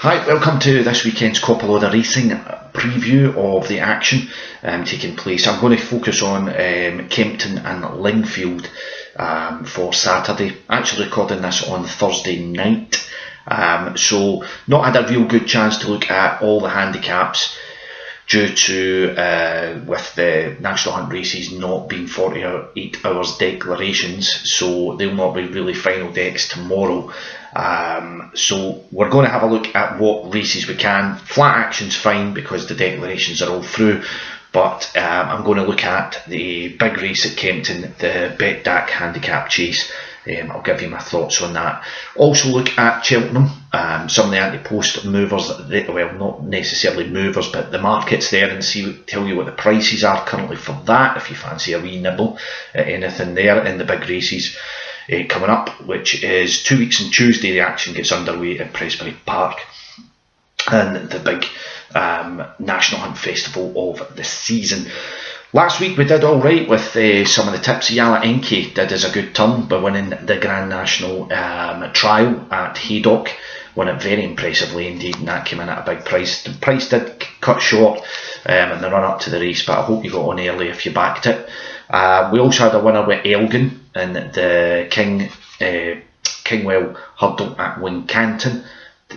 Hi, welcome to this weekend's Coppola Racing preview of the action taking place. I'm going to focus on Kempton and Lingfield for Saturday. Actually recording this on Thursday night, so not had a real good chance to look at all the handicaps due to with the National Hunt races not being 48 hours declarations, so they'll not be really final decks tomorrow. So we're going to have a look at what races we can. Flat action's fine because the declarations are all through, but I'm going to look at the big race at Kempton, the Betdaq handicap chase. I'll give you my thoughts on that. Also look at Cheltenham, some of the anti-post movers, well, not necessarily movers, but the markets there, and tell you what the prices are currently for that, if you fancy a wee nibble at anything there in the big races coming up, which is 2 weeks on Tuesday. The action gets underway at Presbury Park, and the big National Hunt Festival of the season. Last week we did alright with some of the tips. Ante did us a good turn by winning the Grand National trial at Haydock. Won it very impressively indeed, and that came in at a big price. The price did cut short in the run up to the race, but I hope you got on early if you backed it. We also had a winner with Elgin in the Kingwell Hurdle at Wincanton.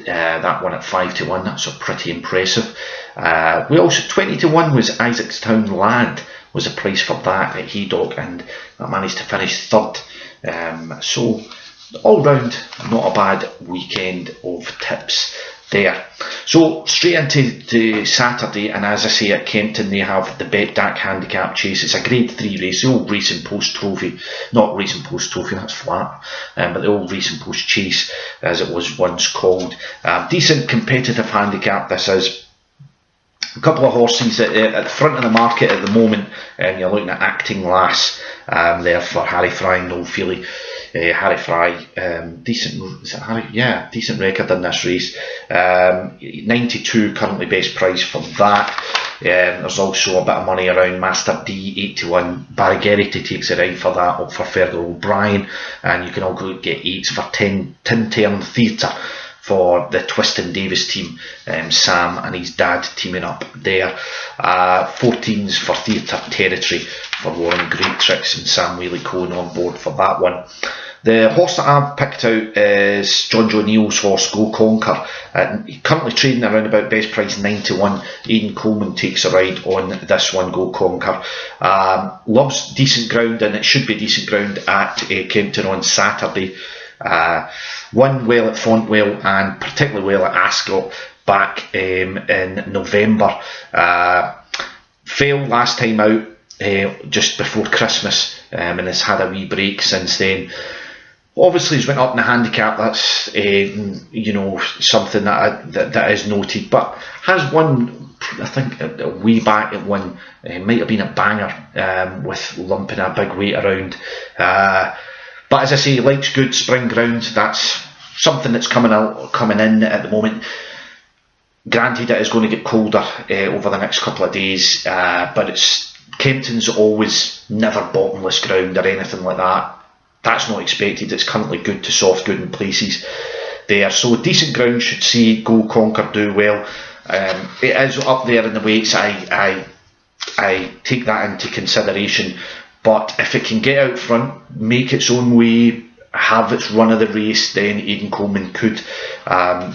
That won at 5-1. That's pretty impressive. We also 20-1 was Isaacstown Lad was the price for that at Haydock, and I managed to finish third. So all round, not a bad weekend of tips there. So straight into Saturday, and as I say, at Kempton they have the Betdaq handicap chase. It's a grade 3 race, the old Racing Post Trophy, not Racing Post Trophy, that's flat, but the old Racing Post Chase as it was once called. Decent competitive handicap this is. A couple of horses at the front of the market at the moment, and you're looking at Acting Lass there for Harry Fry and Noel Feely. Harry Fry, decent. Is it Harry? Yeah, decent record in this race. 92 currently best price for that. There's also a bit of money around Master D, 8-1. Barry Geraghty takes it out for that, up for Fergal O'Brien, and you can also get 8s for Tintern Theatre for the Twiston Davis team, Sam and his dad teaming up there. 14s for Theatre Territory for Warren Greattricks and Sam Whaley-Cohen on board for that one. The horse that I've picked out is John Joe Neal's horse, Go Conquer. Currently trading around about best price 9-1. Aidan Coleman takes a ride on this one, Go Conquer. Loves decent ground, and it should be decent ground at Kempton on Saturday. Won well at Fontwell and particularly well at Ascot back in November. Failed last time out just before Christmas, and has had a wee break since then. Obviously he's went up in the handicap, that's something that is noted, but has won, I think a way back at one, might have been a banger with lumping a big weight around. But as I say, he likes good spring ground. That's something that's coming in at the moment. Granted, it is going to get colder over the next couple of days, but Kempton's always never bottomless ground or anything like that. That's not expected. It's currently good to soft good in places there. So decent ground should see Go Conquer do well. It is up there in the weights. I take that into consideration. But if it can get out front, make its own way, have its run of the race, then Aidan Coleman could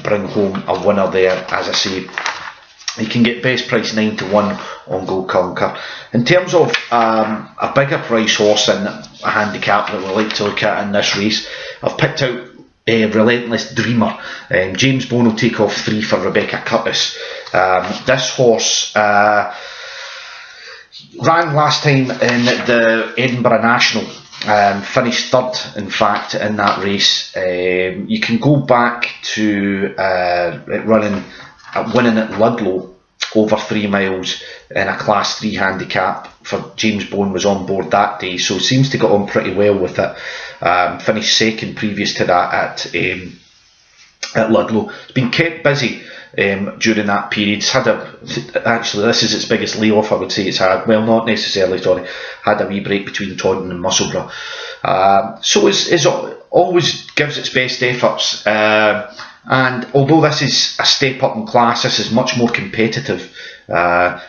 bring home a winner there. As I say, he can get best price 9-1 on Go Conquer. In terms of a bigger price horse and a handicap that we like to look at in this race, I've picked out Relentless Dreamer. James Bone will take off 3 for Rebecca Curtis. This horse ran last time in the Edinburgh National, finished third in fact in that race. You can go back to winning at Ludlow over 3 miles in a class 3 handicap for James Bone was on board that day, so seems to get on pretty well with it. Finished second previous to that at Ludlow. It's been kept busy during that period. It's had actually this is its biggest layoff I would say it's had. Well, not necessarily, sorry. Had a wee break between Taunton and Musselburgh. So it's always gives its best efforts. And although this is a step up in class, this is much more competitive. I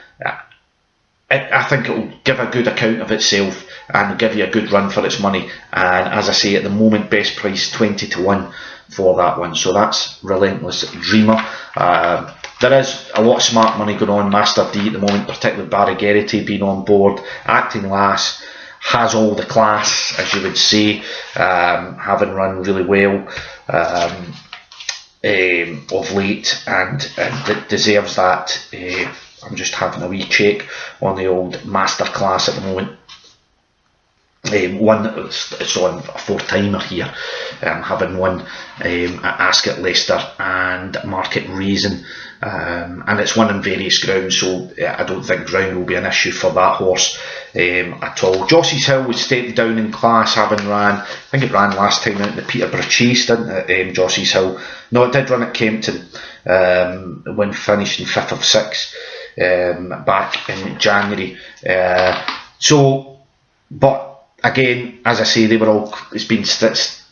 think it will give a good account of itself and give you a good run for its money. And as I say, at the moment, best price 20 to 1 for that one. So that's Relentless Dreamer. There is a lot of smart money going on. Master D at the moment, particularly Barry Geraghty being on board. Acting Lass has all the class, as you would say, having run really well of late, and it deserves that. I'm just having a wee check on the old Master class at the moment. It's on a 4-timer here, having won at Ascot, Leicester and Market Raisin, and it's won on various grounds, so I don't think ground will be an issue for that horse at all. Jossie's Hill was stepped down in class, having ran, I think it ran last time out in the Peterborough Chase, didn't it, Jossie's Hill? No, it did run at Kempton, when finishing 5th of 6 back in January. But again, as I say, they were all, it's been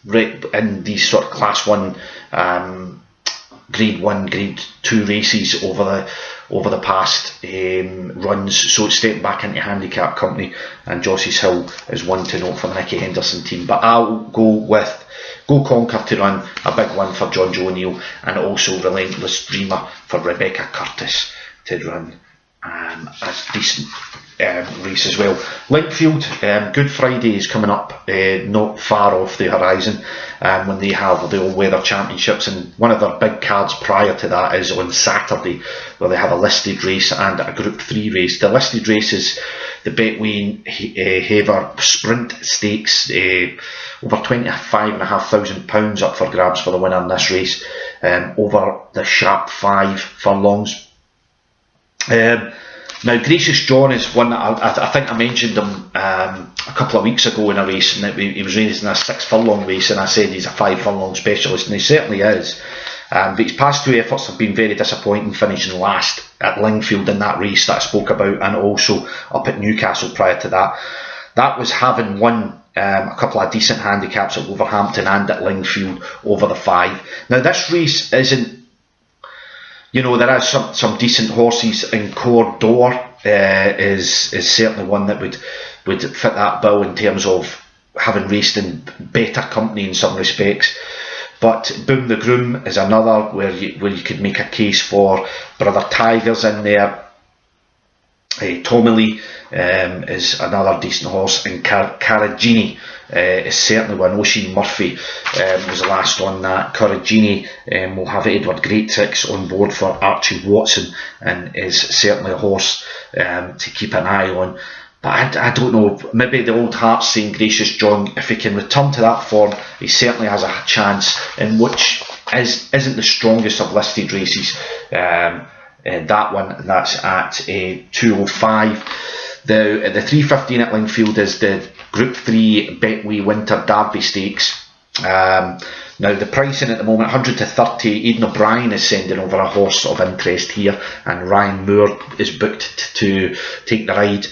right in these sort of Class 1, Grade 1, Grade 2 races over the past runs, so it's stepped back into handicap company, and Jossie's Hill is one to note for the Nicky Henderson team. But I'll go with Go Conquer to run, a big one for John Joe O'Neill, and also Relentless Dreamer for Rebecca Curtis to run a decent race as well. Lingfield, Good Friday is coming up, not far off the horizon, when they have the all-weather championships, and one of their big cards prior to that is on Saturday, where they have a listed race and a Group 3 race. The listed race is the Betway Haver Sprint Stakes, over £25,500 up for grabs for the winner in this race, over the sharp 5 furlongs. Now, Gracious John is one that I think I mentioned him a couple of weeks ago in a race, and he was racing a 6 furlong race, and I said he's a 5 furlong specialist, and he certainly is. But his past 2 efforts have been very disappointing, finishing last at Lingfield in that race that I spoke about, and also up at Newcastle prior to that. That was having won a couple of decent handicaps at Wolverhampton and at Lingfield over the 5. Now, this race isn't, you know, there are some decent horses, in Core Door is certainly one that would fit that bill in terms of having raced in better company in some respects. But Boom the Groom is another where you could make a case for. Brother Tiger's in there. Tommy Lee is another decent horse, and Caragini is certainly one. Oisin Murphy was the last on that. Caragini will have Edward Greatrix on board for Archie Watson, and is certainly a horse to keep an eye on. But I don't know, maybe the old heart's saying Gracious John, if he can return to that form, he certainly has a chance, in which isn't the strongest of listed races. That one, that's at 205. The 3:15 at Lingfield is the Group 3 Betway Winter Derby Stakes. Now, the pricing at the moment, 100 to 30. Aidan O'Brien is sending over a horse of interest here, and Ryan Moore is booked to take the ride.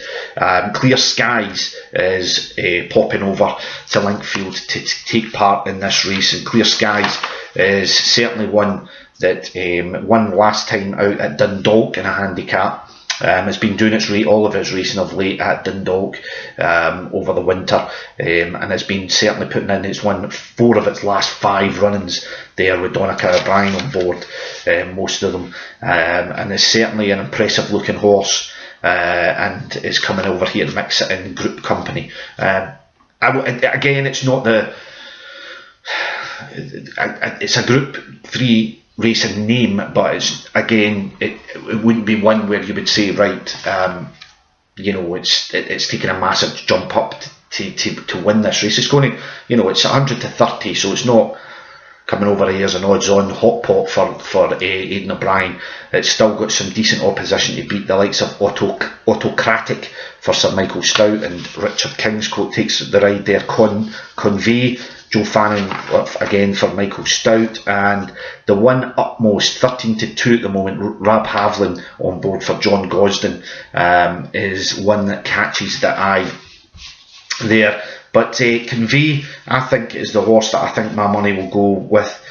Clear Skies is popping over to Lingfield to take part in this race, and Clear Skies is certainly one that won last time out at Dundalk in a handicap. It's been doing all of its racing of late at Dundalk over the winter, and it's been certainly putting in. It's won 4 of its last 5 runnings there with Donica O'Brien on board, most of them, and it's certainly an impressive looking horse, and is coming over here to mix it in group company. Again, it's not it's a Group 3 racing name, but it's, again, it wouldn't be one where you would say, right, you know, it's taking a massive jump up to win this race. It's going to, you know, it's 100 to 30, so it's not coming over here as an odds-on hot pot for Aidan O'Brien. It's still got some decent opposition to beat, the likes of Autocratic for Sir Michael Stout, and Richard Kingscote takes the ride there. Convey, Joe Fanning again for Michael Stout, and the one Upmost, 13 to 2 at the moment, Rab Havlin on board for John Gosden, is one that catches the eye there. But Convey, I think, is the horse that I think my money will go with.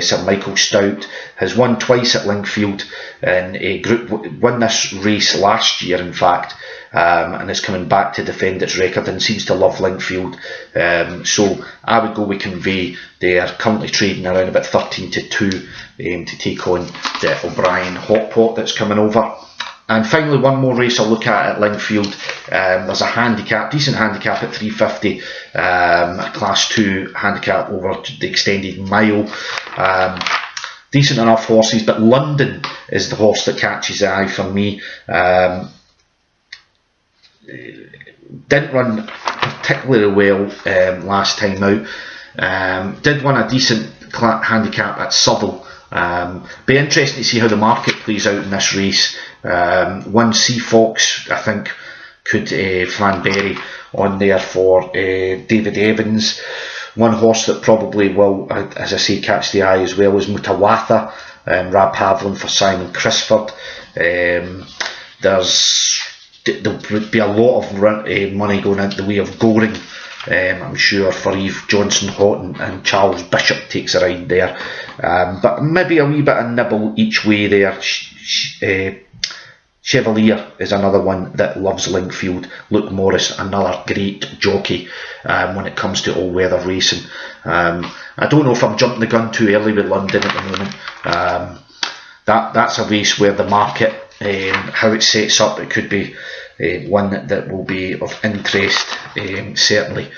Sir Michael Stout has won twice at Lingfield, and won this race last year, in fact, and is coming back to defend its record and seems to love Lingfield. So I would go with Convey. They are currently trading around about 13-2 to take on the O'Brien Hot Pot that's coming over. And finally, one more race I'll look at Lingfield. There's a decent handicap at 350, a Class 2 handicap over the extended mile. Decent enough horses, but London is the horse that catches the eye for me. Didn't run particularly well last time out. Did win a decent handicap at Southwell. Be interesting to see how the market plays out in this race. One Sea Fox, I think, could Flanberry on there for David Evans. One horse that probably will, as I say, catch the eye as well is Mutawatha, Rab Pavlin for Simon Crisford. There'll be a lot of money going into the way of Goring, I'm sure, for Eve Johnson Houghton, and Charles Bishop takes a ride there. But maybe a wee bit of nibble each way there. Chevalier is another one that loves Lingfield. Luke Morris, another great jockey when it comes to all-weather racing. I don't know if I'm jumping the gun too early with London at the moment. That's a race where the market, how it sets up, it could be one that will be of interest, certainly.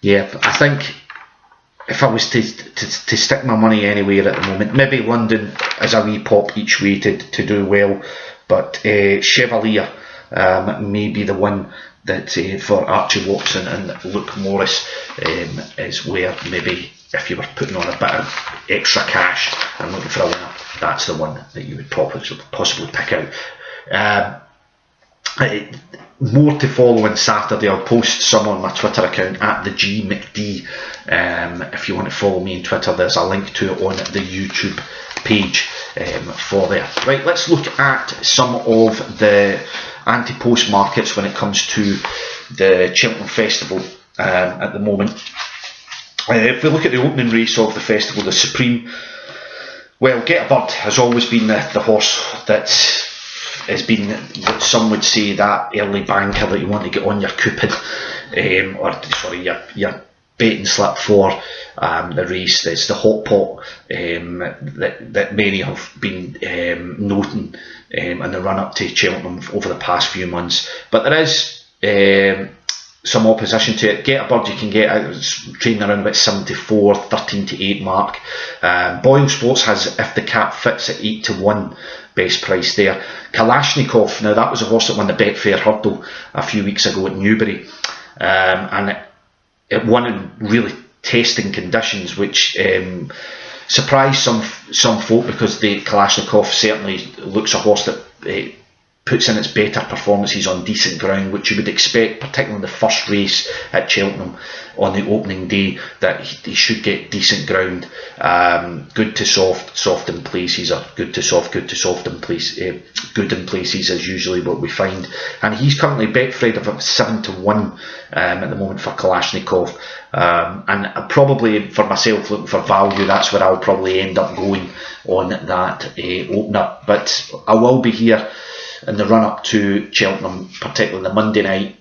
Yeah, I think if I was to stick my money anywhere at the moment, maybe London as a wee pop each way to do well, but Chevalier may be the one that for Archie Watson and Luke Morris is where maybe if you were putting on a bit of extra cash and looking for a winner, that's the one that you would possibly pick out. More to follow on Saturday. I'll post some on my Twitter account at the G McD. If you want to follow me on Twitter, there's a link to it on the YouTube page for there. Right, let's look at some of the anti-post markets when it comes to the Cheltenham Festival at the moment. If we look at the opening race of the festival, the Supreme, well, Get a Bird has always been the horse that has been what some would say that early banker that you want to get on your coupon, your bait and slip for the race. It's the hot pot that many have been noting in the run up to Cheltenham over the past few months. But there is some opposition to it. Get a Bird you can get out, it's trading around about 74, 13-8 mark. Boyle Sports has If the Cap Fits at 8-1 best price there. Kalashnikov, now that was a horse that won the Betfair Hurdle a few weeks ago at Newbury, and it won in really testing conditions, which surprised some folk, because the Kalashnikov certainly looks a horse that puts in its better performances on decent ground, which you would expect, particularly in the first race at Cheltenham on the opening day, that he should get decent ground. Good to soft in places, or good to soft in place, good in places is usually what we find. And he's currently Betfred of 7-1 at the moment for Kalashnikov. And probably for myself, looking for value, that's where I'll probably end up going on that opener. But I will be here in the run up to Cheltenham, particularly the Monday night,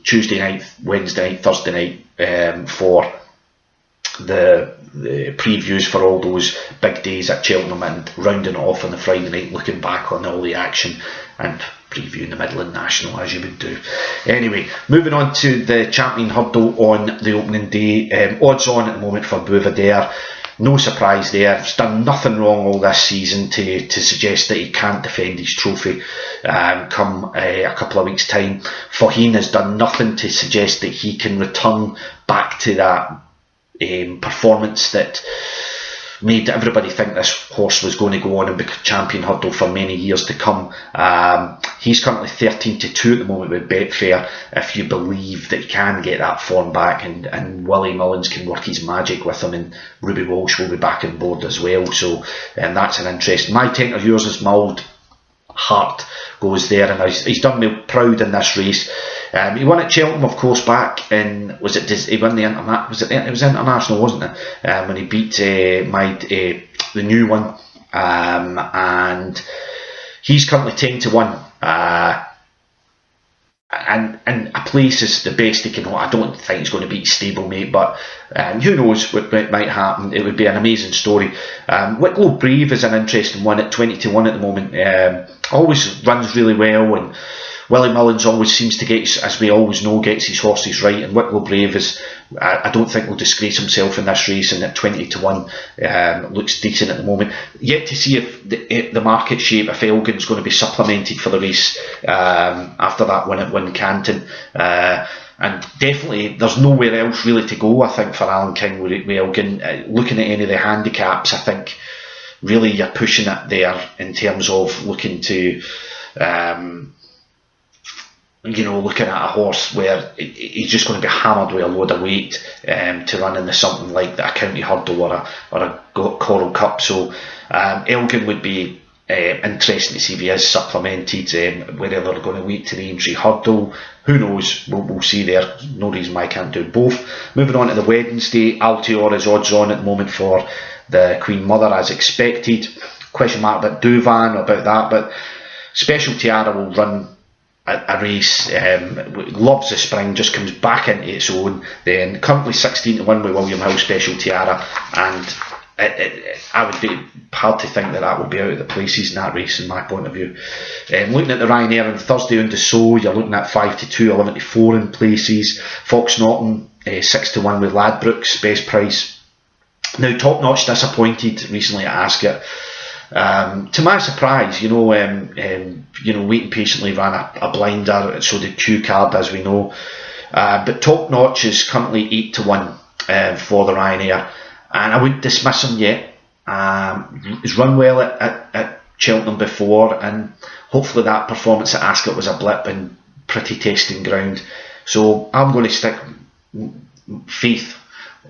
Tuesday night, Wednesday night, Thursday night, for the previews for all those big days at Cheltenham, and rounding it off on the Friday night, looking back on all the action and previewing the Midland National as you would do. Anyway, moving on to the Champion Hurdle on the opening day. Odds on at the moment for Bouvardere. No surprise there. He's done nothing wrong all this season to suggest that he can't defend his trophy come a couple of weeks' time. Faugheen has done nothing to suggest that he can return back to that performance that made everybody think this horse was going to go on and become Champion Hurdle for many years to come. He's currently 13-2 at the moment with Betfair, if you believe that he can get that form back, and Willie Mullins can work his magic with him, and Ruby Walsh will be back on board as well. So that's an interest. My Tenker Yours is Mulled Heart goes there, and he's done me proud in this race. He won at Cheltenham, of course, back in, he won the it was international, wasn't it? When he beat the new one, and he's currently 10-1. And a place is the best he can hope. I don't think he's going to beat stablemate, but who knows what might happen. It would be an amazing story. Wicklow Brave is an interesting one at 20-1 at the moment. Always runs really well, and Willie Mullins always seems to get, as we always know, gets his horses right. And Wicklow Brave is, I don't think will disgrace himself in this race, and at 20-1 looks decent at the moment. Yet to see if the market shape, if Elgin's going to be supplemented for the race after that win at Wincanton. And definitely there's nowhere else really to go, I think, for Alan King with Elgin. Looking at any of the handicaps, I think really you're pushing it there in terms of looking to looking at a horse where he's just going to be hammered with a load of weight to run into something like a county hurdle or a Coral Cup. So Elgin would be interesting to see if he is supplemented, whether they're going to wait to the Aintree hurdle. Who knows? We'll see there. No reason why I can't do both. Moving on to the Wednesday, Altior is odds on at the moment for the Queen Mother as expected. Question mark about Duvan, about that, but Special Tiara will run a race, loves the spring, just comes back into its own. Then currently 16-1 with William Hill Special Tiara, and I would be hard to think that will be out of the places in that race, in my point of view. Looking at the Ryanair on Thursday on Dessau, you're looking at 5-2, 11-4 in places. Fox Norton 6-1 with Ladbrokes, best price. Now Top Notch disappointed recently at Ascot. To my surprise, Waiting Patiently ran a blinder, so did Q Card, as we know. But Top Notch is currently 8-1 for the Ryanair, and I wouldn't dismiss him yet. He's run well at Cheltenham before, and hopefully that performance at Ascot was a blip and pretty testing ground. So I'm going to stick faith.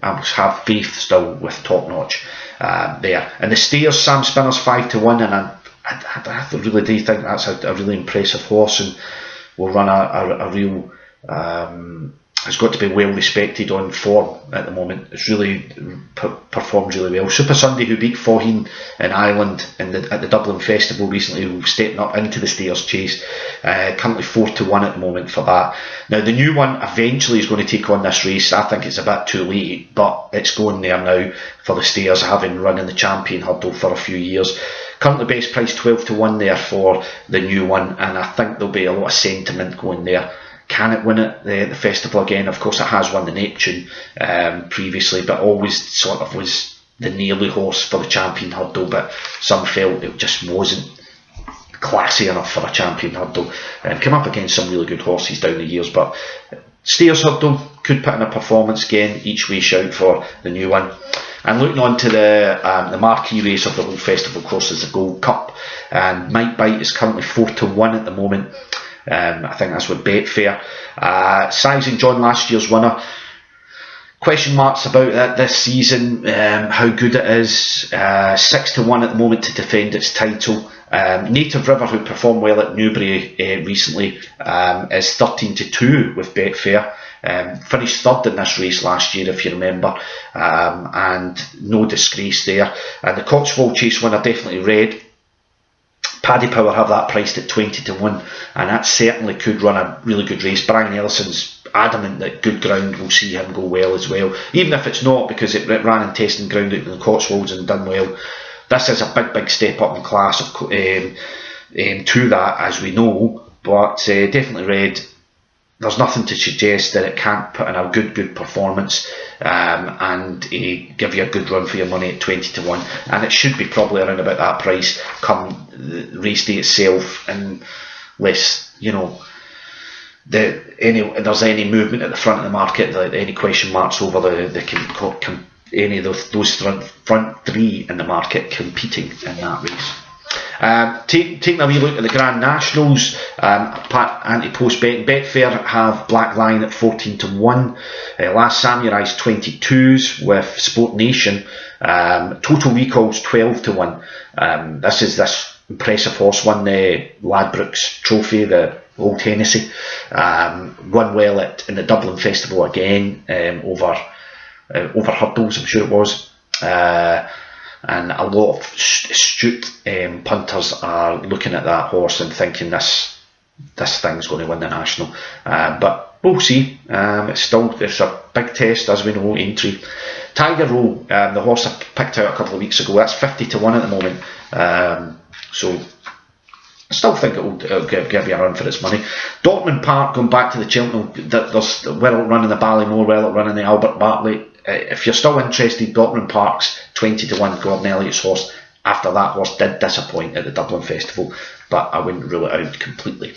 I have faith still with Top Notch there. And the Stayers, Sam Spinner's 5-1, and I really do think that's a really impressive horse, and will run a real. Has got to be well respected on form at the moment. It's really performed really well. Super Sunday, who beat Faugheen in Ireland at the Dublin Festival recently, stepping up into the Stayers chase. Currently 4-1 at the moment for that. Now the new one eventually is going to take on this race. I think it's a bit too late, but it's going there now for the Stayers, having run in the Champion Hurdle for a few years. Currently best price 12-1 there for the new one, and I think there'll be a lot of sentiment going there. Can it win it the festival again? Of course, it has won the Neptune previously, but always sort of was the nearly horse for the Champion Hurdle. But some felt it just wasn't classy enough for a Champion Hurdle. Come up against some really good horses down the years, but Stayers Hurdle could put in a performance again. Each way shout for the new one. And looking on to the marquee race of the whole festival course is the Gold Cup, and Might Bite is currently 4-1 at the moment. I think that's with Betfair. Sizing John, last year's winner. Question marks about that this season, how good it is. 6-1 at the moment to defend its title. Native River, who performed well at Newbury recently, is 13-2 with Betfair. Finished third in this race last year, if you remember, and no disgrace there. And the Cotswold Chase winner, Definitely Red. Paddy Power have that priced at 20-1, and that certainly could run a really good race. Brian Ellison's adamant that good ground will see him go well as well, even if it's not, because it ran in testing ground out in the Cotswolds and done well. This is a big step up in class to that, as we know, but Definitely Red, there's nothing to suggest that it can't put in a good performance and give you a good run for your money at 20-1, and it should be probably around about that price come the race day itself, unless there's any movement at the front of the market, any question marks over any of those front three in the market competing in that race. Taking a wee look at the Grand Nationals, anti-post betting. Betfair have Black Lion at 14-1. Last Samurai's 22s with Sport Nation. Total Recall's 12-1. This impressive horse, won the Ladbrokes Trophy, the Old Hennessy, won well in the Dublin Festival again, over hurdles, I'm sure it was, and a lot of astute punters are looking at that horse and thinking this thing's going to win the National, but we'll see. It's a big test, as we know. Aintree, Tiger Roll, the horse I picked out a couple of weeks ago, that's 50 to 1 at the moment, so I still think it'll give you a run for its money. Dortmund Park, going back to the Cheltenham, there's well running the Ballymore, well running the Albert Bartley. If you're still interested, Dortmund Park's 20 to 1, Gordon Elliott's horse. After that horse did disappoint at the Dublin Festival, but I wouldn't rule it out completely.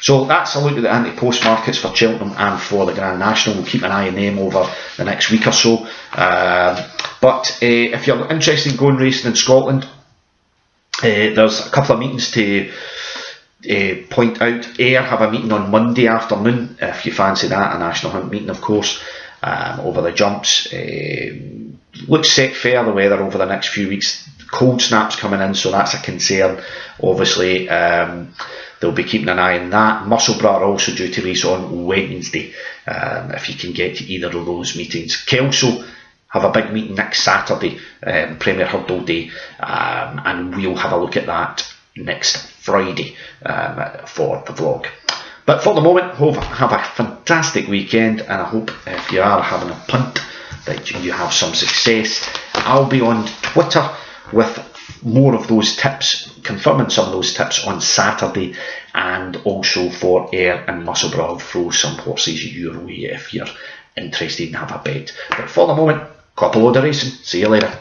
So that's a look at the ante-post markets for Cheltenham and for the Grand National. We'll keep an eye on them over the next week or so. But if you're interested in going racing in Scotland, there's a couple of meetings to point out. Ayr have a meeting on Monday afternoon, if you fancy that, a National Hunt meeting, of course, over the jumps. Looks set fair, the weather over the next few weeks. Cold snaps coming in, so that's a concern. Obviously, they'll be keeping an eye on that. Musselburgh are also due to race on Wednesday, if you can get to either of those meetings. Kelso have a big meeting next Saturday, Premier Hurdle Day, and we'll have a look at that next Friday for the vlog. But for the moment, have a fantastic weekend, and I hope if you are having a punt that you have some success. I'll be on Twitter with more of those tips, confirming some of those tips on Saturday, and also for Ayr and Musselburgh, I'll throw some horses your way if you're interested and have a bet. But for the moment, couple load of racing. See you later.